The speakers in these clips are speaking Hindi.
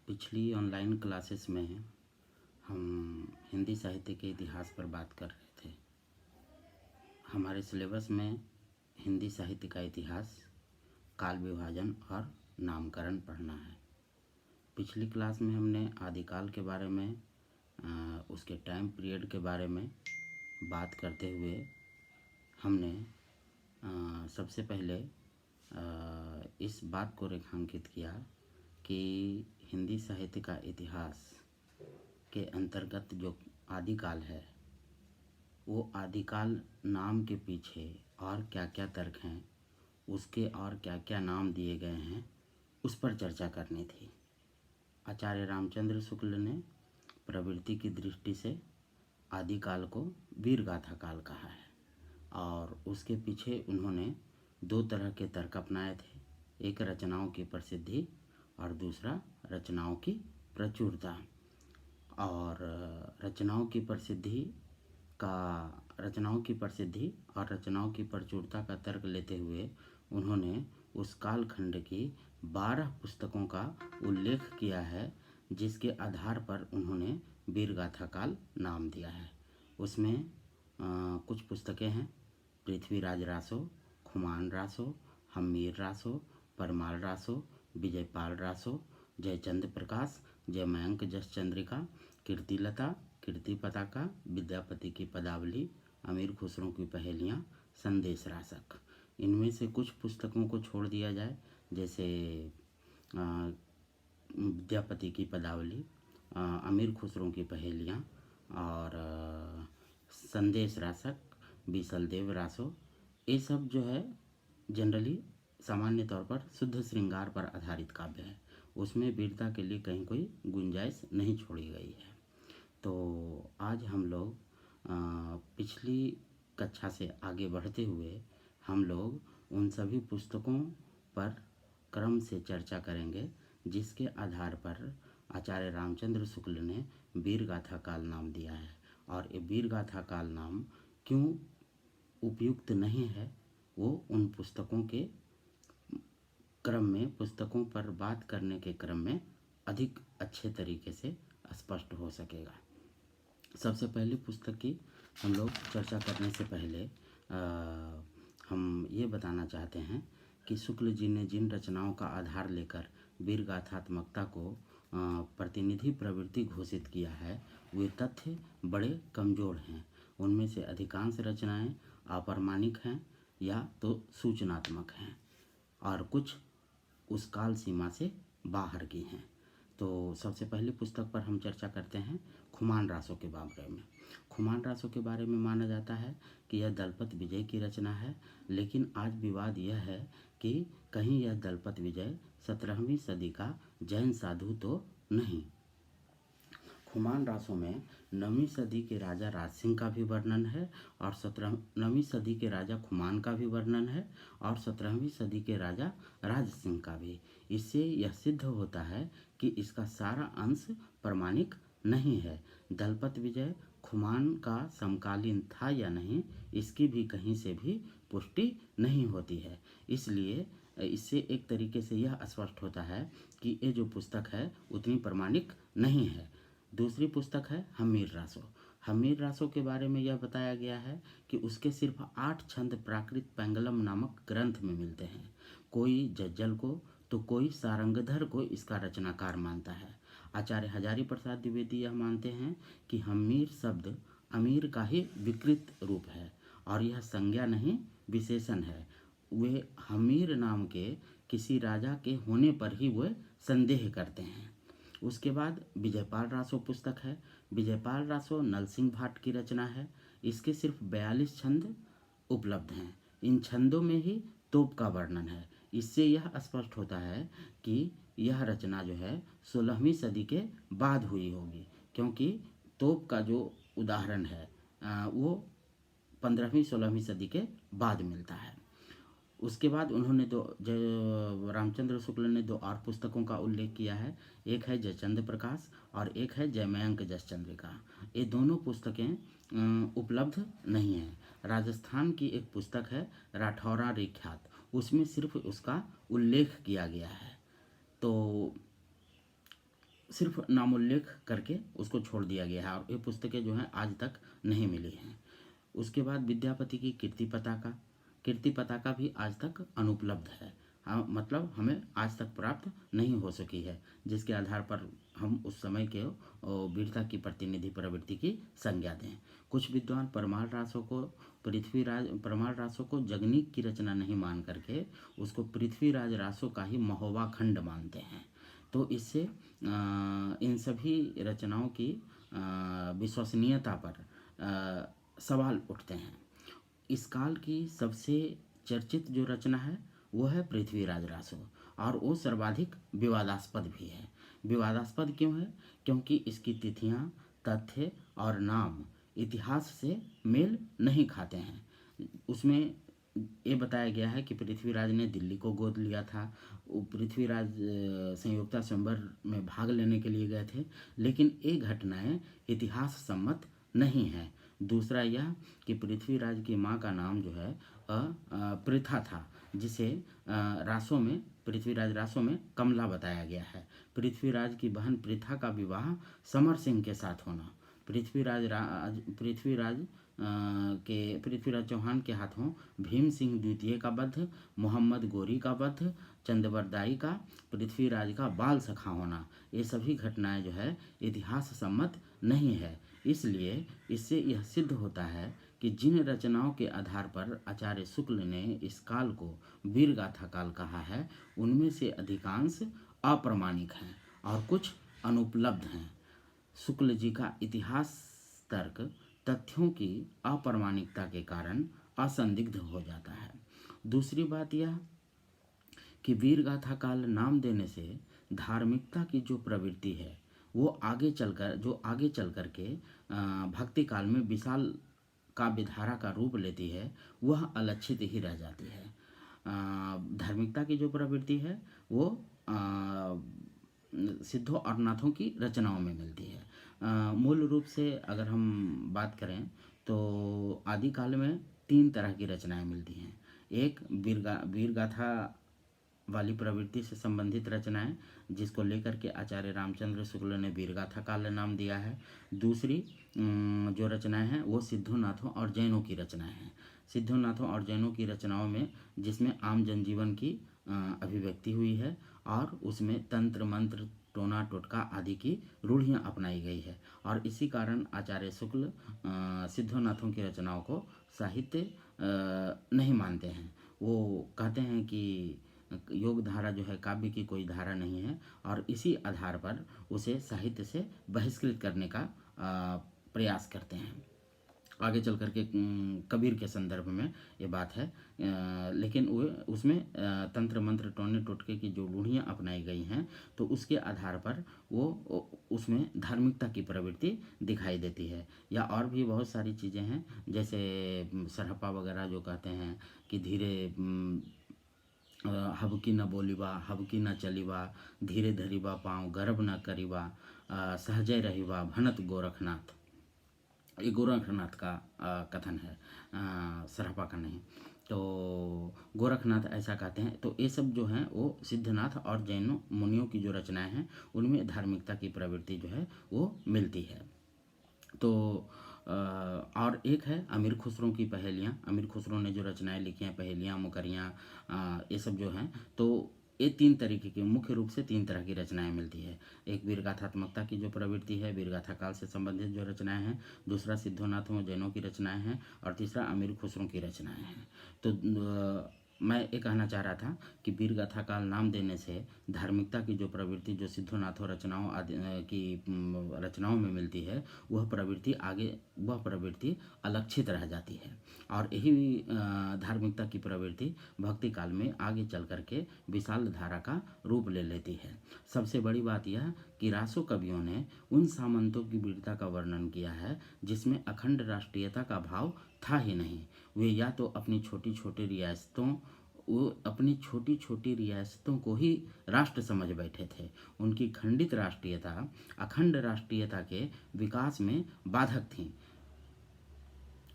पिछली ऑनलाइन क्लासेस में हम हिंदी साहित्य के इतिहास पर बात कर रहे थे। हमारे सिलेबस में हिंदी साहित्य का इतिहास, काल विभाजन और नामकरण पढ़ना है। पिछली क्लास में हमने आदिकाल के बारे में, उसके टाइम पीरियड के बारे में बात करते हुए हमने सबसे पहले इस बात को रेखांकित किया कि हिंदी साहित्य का इतिहास के अंतर्गत जो आदिकाल है, वो आदिकाल नाम के पीछे और क्या क्या तर्क हैं, उसके और क्या क्या नाम दिए गए हैं, उस पर चर्चा करनी थी। आचार्य रामचंद्र शुक्ल ने प्रवृत्ति की दृष्टि से आदिकाल को वीरगाथा काल कहा है और उसके पीछे उन्होंने दो तरह के तर्क अपनाए थे। एक रचनाओं की प्रसिद्धि और दूसरा रचनाओं की प्रचुरता। और रचनाओं की प्रसिद्धि और रचनाओं की प्रचुरता का तर्क लेते हुए उन्होंने उस कालखंड की 12 पुस्तकों का उल्लेख किया है, जिसके आधार पर उन्होंने वीरगाथा काल नाम दिया है। उसमें कुछ पुस्तकें हैं: पृथ्वीराज रासो, खुमान रासो, हम्मीर रासो, परमाल रासो, विजयपाल रासो, जयचंद्र प्रकाश, जयमयंक जस चंद्रिका, कीर्तिलता, कीर्ति पताका, विद्यापति की पदावली, अमीर खुसरो की पहेलियाँ, संदेश रासक। इनमें से कुछ पुस्तकों को छोड़ दिया जाए, जैसे विद्यापति की पदावली, अमीर खुसरो की पहेलियाँ और संदेश रासक, बीसलदेव रासो। ये सब जो है जनरली सामान्य तौर पर शुद्ध श्रृंगार पर आधारित काव्य है। उसमें वीरता के लिए कहीं कोई गुंजाइश नहीं छोड़ी गई है। तो आज हम लोग पिछली कक्षा से आगे बढ़ते हुए हम लोग उन सभी पुस्तकों पर क्रम से चर्चा करेंगे, जिसके आधार पर आचार्य रामचंद्र शुक्ल ने वीरगाथा काल नाम दिया है। और ये वीरगाथा काल नाम क्यों उपयुक्त नहीं है, वो उन पुस्तकों के क्रम में, पुस्तकों पर बात करने के क्रम में अधिक अच्छे तरीके से स्पष्ट हो सकेगा। सबसे पहली पुस्तक की हम लोग चर्चा करने से पहले हम ये बताना चाहते हैं कि शुक्ल जी ने जिन रचनाओं का आधार लेकर वीरगाथात्मकता को प्रतिनिधि प्रवृत्ति घोषित किया है, वे तथ्य बड़े कमज़ोर हैं। उनमें से अधिकांश रचनाएं अप्रामाणिक हैं या तो सूचनात्मक हैं और कुछ उस काल सीमा से बाहर की हैं। तो सबसे पहली पुस्तक पर हम चर्चा करते हैं खुमान रासो के बारे में। खुमान रासो के बारे में माना जाता है कि यह दलपत विजय की रचना है, लेकिन आज विवाद यह है कि कहीं यह दलपत विजय 17वीं सदी का जैन साधु तो नहीं। खुमान रासो में 9वीं सदी के राजा राज सिंह का भी वर्णन है और 9वीं सदी के राजा खुमान का भी वर्णन है और 17वीं सदी के राजा राज सिंह का भी। इससे यह सिद्ध होता है कि इसका सारा अंश प्रमाणिक नहीं है। दलपत विजय खुमान का समकालीन था या नहीं, इसकी भी कहीं से भी पुष्टि नहीं होती है। इसलिए इससे एक तरीके से यह स्पष्ट होता है कि ये जो पुस्तक है उतनी प्रमाणिक नहीं है। दूसरी पुस्तक है हम्मीर रासो। हम्मीर रासो के बारे में यह बताया गया है कि उसके सिर्फ 8 छंद प्राकृत पैंगलम नामक ग्रंथ में मिलते हैं। कोई जज्जल को तो कोई सारंगधर को इसका रचनाकार मानता है। आचार्य हजारी प्रसाद द्विवेदी यह मानते हैं कि हम्मीर शब्द अमीर का ही विकृत रूप है और यह संज्ञा नहीं विशेषण है। वे हम्मीर नाम के किसी राजा के होने पर ही वे संदेह करते हैं। उसके बाद विजयपाल रासो पुस्तक है। विजयपाल रासो नरसिंह भाट की रचना है। इसके सिर्फ 42 छंद उपलब्ध हैं। इन छंदों में ही तोप का वर्णन है। इससे यह स्पष्ट होता है कि यह रचना जो है 16वीं सदी के बाद हुई होगी, क्योंकि तोप का जो उदाहरण है वो 15वीं 16वीं सदी के बाद मिलता है। उसके बाद उन्होंने रामचंद्र शुक्ल ने 2 और पुस्तकों का उल्लेख किया है। एक है जयचंद्र प्रकाश और एक है जयमयंक जस चंद्रिका। ये दोनों पुस्तकें उपलब्ध नहीं हैं। राजस्थान की एक पुस्तक है राठौरा रेख्यात, उसमें सिर्फ उसका उल्लेख किया गया है। तो सिर्फ नामोल्लेख करके उसको छोड़ दिया गया है और ये पुस्तकें जो हैं आज तक नहीं मिली हैं। उसके बाद विद्यापति की कीर्ति पताका भी आज तक अनुपलब्ध है। हाँ, मतलब हमें आज तक प्राप्त नहीं हो सकी है, जिसके आधार पर हम उस समय के वीरता की प्रतिनिधि प्रवृत्ति की संज्ञा दें। कुछ विद्वान परमार रासो को जगनीक की रचना नहीं मान करके उसको पृथ्वीराज रासो का ही महोबा खंड मानते हैं। तो इससे इन सभी रचनाओं की विश्वसनीयता पर सवाल उठते हैं। इस काल की सबसे चर्चित जो रचना है वो है पृथ्वीराज रासो, और वो सर्वाधिक विवादास्पद भी है। विवादास्पद क्यों है? क्योंकि इसकी तिथियां, तथ्य और नाम इतिहास से मेल नहीं खाते हैं। उसमें ये बताया गया है कि पृथ्वीराज ने दिल्ली को गोद लिया था। वो पृथ्वीराज संयुक्ता स्वयंवर में भाग लेने के लिए गए थे, लेकिन ये घटनाएं इतिहास सम्मत नहीं है। दूसरा यह कि पृथ्वीराज की माँ का नाम जो है पृथा था, जिसे पृथ्वीराज रासो में कमला बताया गया है। पृथ्वीराज की बहन पृथा का विवाह समर सिंह के साथ होना, पृथ्वीराज चौहान के हाथों भीम सिंह द्वितीय का वध, मोहम्मद गोरी का वध, चंदबरदाई का पृथ्वीराज का बाल सखा होना, ये सभी घटनाएं जो है इतिहास सम्मत नहीं है। इसलिए इससे यह सिद्ध होता है कि जिन रचनाओं के आधार पर आचार्य शुक्ल ने इस काल को वीरगाथा काल कहा है, उनमें से अधिकांश अप्रामाणिक हैं और कुछ अनुपलब्ध हैं। शुक्ल जी का इतिहास तर्क तथ्यों की अप्रामाणिकता के कारण असंदिग्ध हो जाता है। दूसरी बात यह कि वीरगाथा काल नाम देने से धार्मिकता की जो प्रवृत्ति है वो आगे चल कर के भक्ति काल में विशाल काव्यधारा का रूप लेती है, वह अलक्षित ही रह जाती है। धार्मिकता की जो प्रवृत्ति है वो सिद्धों और नाथों की रचनाओं में मिलती है। मूल रूप से अगर हम बात करें तो आदिकाल में 3 तरह की रचनाएं मिलती हैं। एक वीरगाथा वाली प्रवृत्ति से संबंधित रचनाएं, जिसको लेकर के आचार्य रामचंद्र शुक्ल ने वीरगाथा काल नाम दिया है। दूसरी जो रचनाएं हैं वो सिद्धोनाथों और जैनों की रचनाएं हैं। सिद्धोनाथों और जैनों की रचनाओं में जिसमें आम जनजीवन की अभिव्यक्ति हुई है और उसमें तंत्र मंत्र टोना टोटका आदि की रूढ़ियाँ अपनाई गई है, और इसी कारण आचार्य शुक्ल सिद्धोनाथों की रचनाओं को साहित्य नहीं मानते हैं। वो कहते हैं कि योग धारा जो है काव्य की कोई धारा नहीं है, और इसी आधार पर उसे साहित्य से बहिष्कृत करने का प्रयास करते हैं। आगे चल करके कबीर के संदर्भ में ये बात है, लेकिन वो उसमें तंत्र मंत्र टोने टोटके की जो रूढ़ियाँ अपनाई गई हैं तो उसके आधार पर वो उसमें धार्मिकता की प्रवृत्ति दिखाई देती है। या और भी बहुत सारी चीज़ें हैं, जैसे सरहप्पा वगैरह जो कहते हैं कि धीरे हबकी न बोलीबा हबकी न चलीबा, धीरे धरीबा पाँव गर्भ न करीबा, सहजय रहीबा भनत गोरखनाथ। ये गोरखनाथ का कथन है, सरहपा का नहीं। तो गोरखनाथ ऐसा कहते हैं। तो ये सब जो हैं वो सिद्धनाथ और जैन मुनियों की जो रचनाएं हैं उनमें धार्मिकता की प्रवृत्ति जो है वो मिलती है। तो और एक है अमीर खुसरो की पहेलियाँ। अमीर खुसरो ने जो रचनाएं लिखी हैं, पहेलियाँ, मुकरियाँ, ये सब जो हैं, तो ये 3 तरीके की, मुख्य रूप से 3 तरह की रचनाएं मिलती है। एक वीरगाथात्मकता की जो प्रवृत्ति है, वीरगाथा काल से संबंधित जो रचनाएं हैं। दूसरा सिद्धोनाथों जैनों की रचनाएं हैं, और तीसरा अमीर खुसरो की रचनाएं हैं। तो मैं ये कहना चाह रहा था कि वीरगाथा काल नाम देने से धार्मिकता की जो प्रवृत्ति जो सिद्धोनाथों रचनाओं आदि की रचनाओं में मिलती है, वह प्रवृत्ति अलक्षित रह जाती है, और यही धार्मिकता की प्रवृत्ति भक्ति काल में आगे चल करके विशाल धारा का रूप ले लेती है। सबसे बड़ी बात यह कि रासो कवियों ने उन सामंतों की वीरता का वर्णन किया है जिसमें अखंड राष्ट्रीयता का भाव था ही नहीं। वे या तो अपनी छोटी छोटी रियासतों को ही राष्ट्र समझ बैठे थे। उनकी खंडित राष्ट्रीयता अखंड राष्ट्रीयता के विकास में बाधक थी।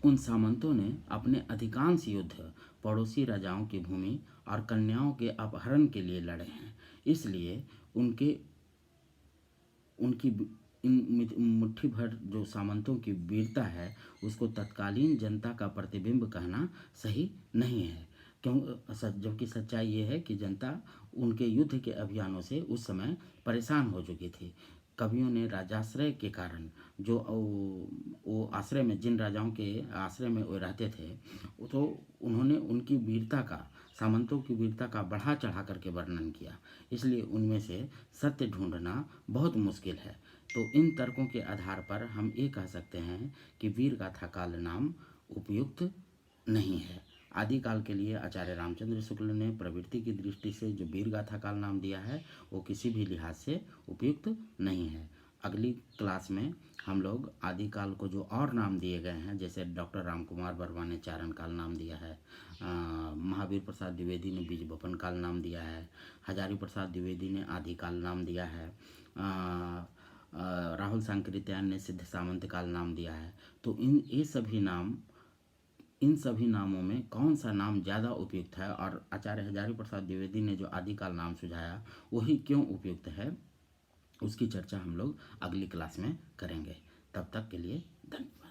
उन सामंतों ने अपने अधिकांश युद्ध पड़ोसी राजाओं की भूमि और कन्याओं के अपहरण के लिए लड़े हैं। इसलिए उनके उनकी इन मुट्ठी भर जो सामंतों की वीरता है उसको तत्कालीन जनता का प्रतिबिंब कहना सही नहीं है। जबकि सच्चाई ये है कि जनता उनके युद्ध के अभियानों से उस समय परेशान हो चुकी थी। कवियों ने राजाश्रय के कारण जो वो आश्रय में, जिन राजाओं के आश्रय में वो रहते थे, तो उन्होंने उनकी वीरता का, सामंतों की वीरता का बढ़ा चढ़ा करके वर्णन किया। इसलिए उनमें से सत्य ढूंढना बहुत मुश्किल है। तो इन तर्कों के आधार पर हम ये कह सकते हैं कि वीर गाथा काल नाम उपयुक्त नहीं है। आदिकाल के लिए आचार्य रामचंद्र शुक्ल ने प्रवृत्ति की दृष्टि से जो वीर गाथा काल नाम दिया है वो किसी भी लिहाज से उपयुक्त नहीं है। अगली क्लास में हम लोग आदिकाल को जो और नाम दिए गए हैं, जैसे डॉक्टर रामकुमार वर्मा ने चारण काल नाम दिया है, महावीर प्रसाद द्विवेदी ने बीज बपन काल नाम दिया है, हजारी प्रसाद द्विवेदी ने आदिकाल नाम दिया है, राहुल सांकृत्यायन ने सिद्ध सामंत काल नाम दिया है। तो इन सभी नामों में कौन सा नाम ज़्यादा उपयुक्त है और आचार्य हजारी प्रसाद द्विवेदी ने जो आदिकाल नाम सुझाया वही क्यों उपयुक्त है, उसकी चर्चा हम लोग अगली क्लास में करेंगे। तब तक के लिए धन्यवाद।